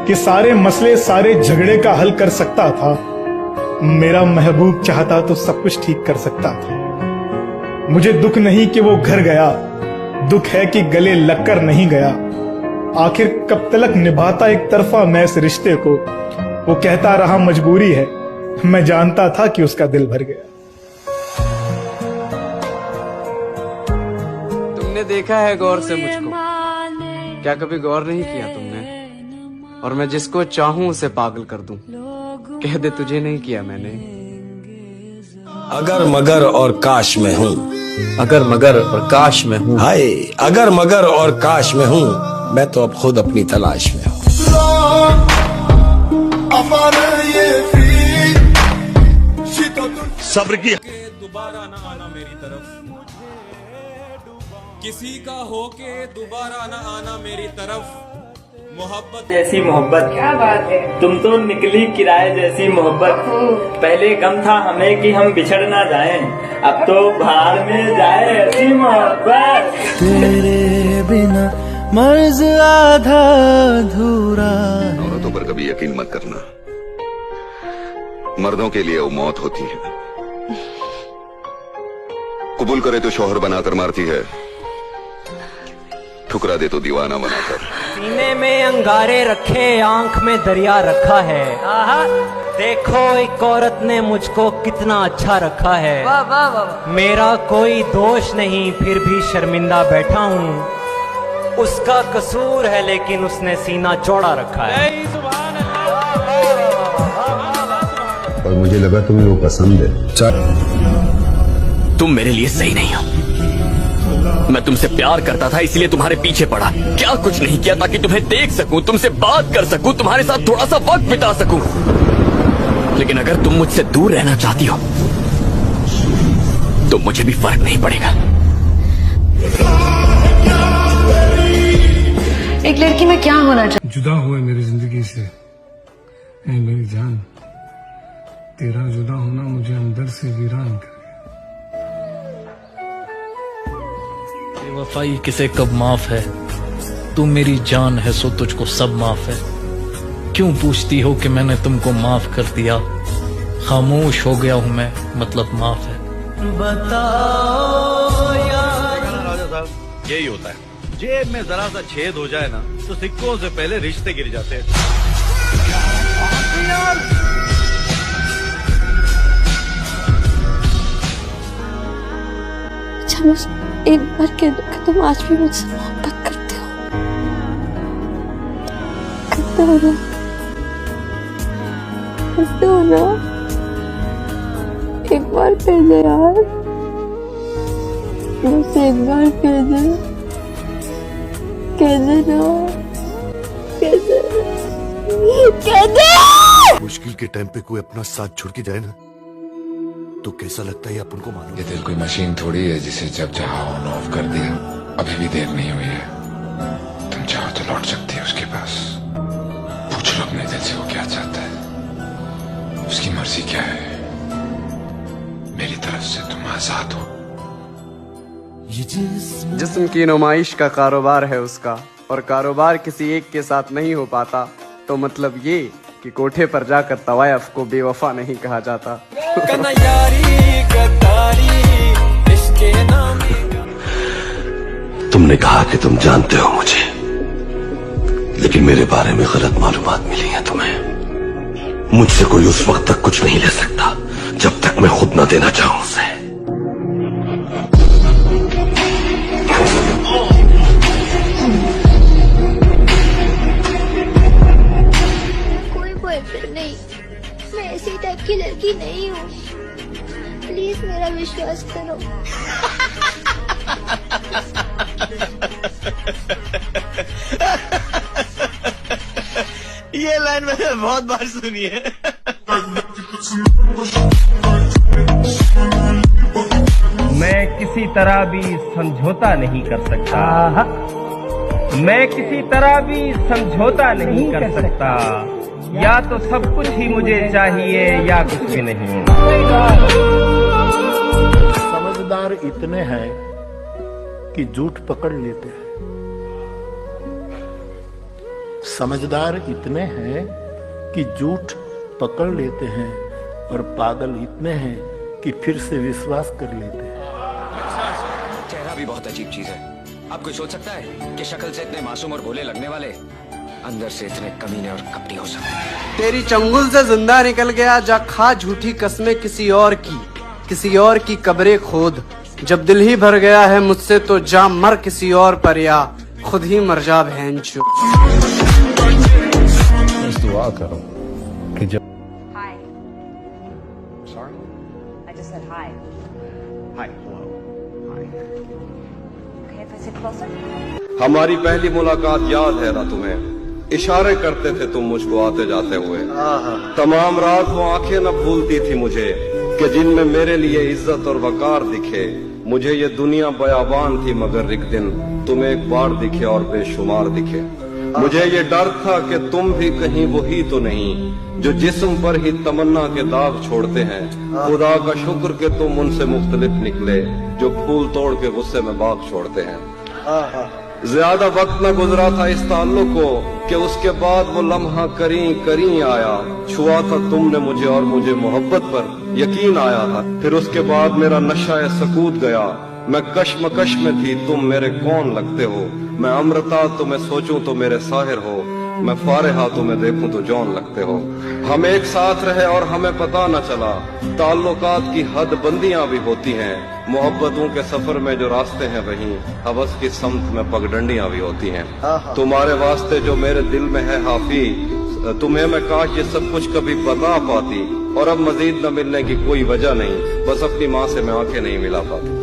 कि सारे मसले सारे झगड़े का हल कर सकता था। मेरा महबूब चाहता तो सब कुछ ठीक कर सकता था। मुझे दुख नहीं कि वो घर गया, दुख है कि गले लगकर नहीं गया। आखिर कब तक निभाता एक तरफा मैं इस रिश्ते को। वो कहता रहा मजबूरी है, मैं जानता था कि उसका दिल भर गया। तुमने देखा है गौर से मुझको, क्या कभी गौर नहीं किया तुमने? और मैं जिसको चाहूं उसे पागल कर दूं, कह दे तुझे नहीं किया मैंने। अगर मगर और काश में हूँ, अगर मगर और काश में हूँ, हाय अगर मगर और काश में हूँ, मैं तो अब खुद अपनी तलाश में हूँ। सब्र की दोबारा न आना मेरी तरफ, किसी का हो के दोबारा न आना मेरी तरफ। मोहब्बत जैसी मोहब्बत, क्या बात है, तुम तो निकली किराए जैसी मोहब्बत। पहले गम था हमें कि हम बिछड़ ना जाएं, अब तो भाड़ में जाए ऐसी मोहब्बत। तेरे बिना मर्ज आधा अधूरा। औरतों पर कभी यकीन मत करना, मर्दों के लिए वो मौत होती है। कबूल करे तो शौहर बनाकर मारती है, ठुकरा दे तो दीवाना बनाकर। सीने में अंगारे रखे, आंख में दरिया रखा है। आहा, देखो एक औरत ने मुझको कितना अच्छा रखा है। वाह वाह वाह। मेरा कोई दोष नहीं, फिर भी शर्मिंदा बैठा हूँ। उसका कसूर है लेकिन उसने सीना चौड़ा रखा है। और मुझे लगा तुम्हें वो पसंद है। तुम मेरे लिए सही नहीं हो। मैं तुमसे प्यार करता था इसलिए तुम्हारे पीछे पड़ा, क्या कुछ नहीं किया ताकि तुम्हें देख सकूं, तुमसे बात कर सकूं, तुम्हारे साथ थोड़ा सा वक्त बिता सकूं। लेकिन अगर तुम मुझसे दूर रहना चाहती हो तो मुझे भी फर्क नहीं पड़ेगा। एक लड़की में क्या होना चाहिए? जुदा हुए मेरी जिंदगी से ऐ मेरी जान, तेरा जुदा होना मुझे अंदर से वीरान कर। वफाई किसे कब माफ है, तू मेरी जान है सो तुझको सब माफ है। क्यों पूछती हो कि मैंने तुमको माफ कर दिया? खामोश हो गया हूं मैं, मतलब माफ है। बताओ यार। राजा साहब, यही होता है, जेब में जरा सा छेद हो जाए ना तो सिक्कों से पहले रिश्ते गिर जाते हैं। बस एक बार कह दो कि तुम आज भी मुझसे मोहब्बत करते हो। करते हो ना? करते हो ना? एक बार कह दे यार, मुझसे एक बार कह दे। कह दे ना, कह दे, कह दे। मुश्किल के टाइम पे कोई अपना साथ छोड़ के जाए ना तो कैसा लगता है अपन को मालूम। ये दिल कोई मशीन थोड़ी है जिसे जब चाहा ऑन ऑफ कर दिया। अभी भी देर नहीं हुई है, तुम चाहो तो लौट सकती है उसके पास। पूछ लो अपने दिल से वो क्या चाहता है, उसकी मर्जी क्या है। मेरी तरफ से तुम आजाद हो। जिस्म की नुमाइश का कारोबार है उसका, और कारोबार किसी एक के साथ नहीं हो पाता, तो मतलब ये कि कोठे पर जाकर तवायफ को बेवफा नहीं कहा जाता। तुमने कहा कि तुम जानते हो मुझे, लेकिन मेरे बारे में गलत मालूमात मिली है तुम्हें। मुझसे कोई उस वक्त तक कुछ नहीं ले सकता जब तक मैं खुद ना देना चाहूं उसे। कोई बॉयफ्रेंड नहीं, मैं ऐसी टाइप की लड़की नहीं हूँ। प्लीज मेरा विश्वास करो। ये लाइन मैंने बहुत बार सुनी है। मैं किसी तरह भी समझौता नहीं कर सकता। मैं किसी तरह भी समझौता नहीं कर सकता। या तो सब कुछ ही मुझे चाहिए या कुछ भी नहीं। समझदार इतने हैं कि झूठ पकड़ लेते हैं, समझदार इतने हैं कि झूठ पकड़ लेते हैं और पागल इतने हैं कि फिर से विश्वास कर लेते हैं। चेहरा भी बहुत अजीब चीज है। अब कोई सोच सकता है कि शक्ल से इतने मासूम और भोले लगने वाले अंदर से इतने कमीने और कपटी हो सकते। तेरी चंगुल से जिंदा निकल गया, जा खा झूठी कस्में किसी और की कब्रें खोद। जब दिल ही भर गया है मुझसे तो जा मर किसी और पर, या खुद ही मर जा बहनचोद। बस दुआ करो कि जब Hi. Sorry? I just said hi. Hi. Hello. Hi. Okay, if I sit closer? हमारी पहली मुलाकात याद है ना तुम्हें? इशारे करते थे तुम मुझको आते जाते हुए। तमाम रात वो आंखें न भूलती थी मुझे कि जिनमें मेरे लिए इज्जत और वकार दिखे। मुझे ये दुनिया बयाबान थी मगर एक दिन तुम एक बार दिखे और बेशुमार दिखे। मुझे ये डर था कि तुम भी कहीं वही तो नहीं जो जिस्म पर ही तमन्ना के दाग छोड़ते हैं। खुदा का शुक्र कि तुम उनसे मुख्तलिफ निकले जो फूल तोड़ के गुस्से में बाग छोड़ते हैं। ज्यादा वक्त न गुजरा था इस ताल्लुक को कि उसके बाद वो लम्हा करीं आया। छुआ था तुमने मुझे और मुझे मोहब्बत पर यकीन आया था। फिर उसके बाद मेरा नशा सकूत गया। मैं कश्मकश में थी, तुम मेरे कौन लगते हो। मैं अमृता तो मैं सोचूं तो मेरे साहिर हो। मैं फारिहा तो मैं देखूं तो जौन लगते हो। हम एक साथ रहे और हमें पता न चला। ताल्लुकात की हद बंदियां भी होती हैं। मोहब्बतों के सफर में जो रास्ते हैं वहीं हवस की समत में पगडंडियां भी होती हैं। तुम्हारे वास्ते जो मेरे दिल में है हाफी, तुम्हें मैं काश ये सब कुछ कभी बता पाती। और अब मजीद न मिलने की कोई वजह नहीं, बस अपनी माँ से मैं आंखें नहीं मिला पाती।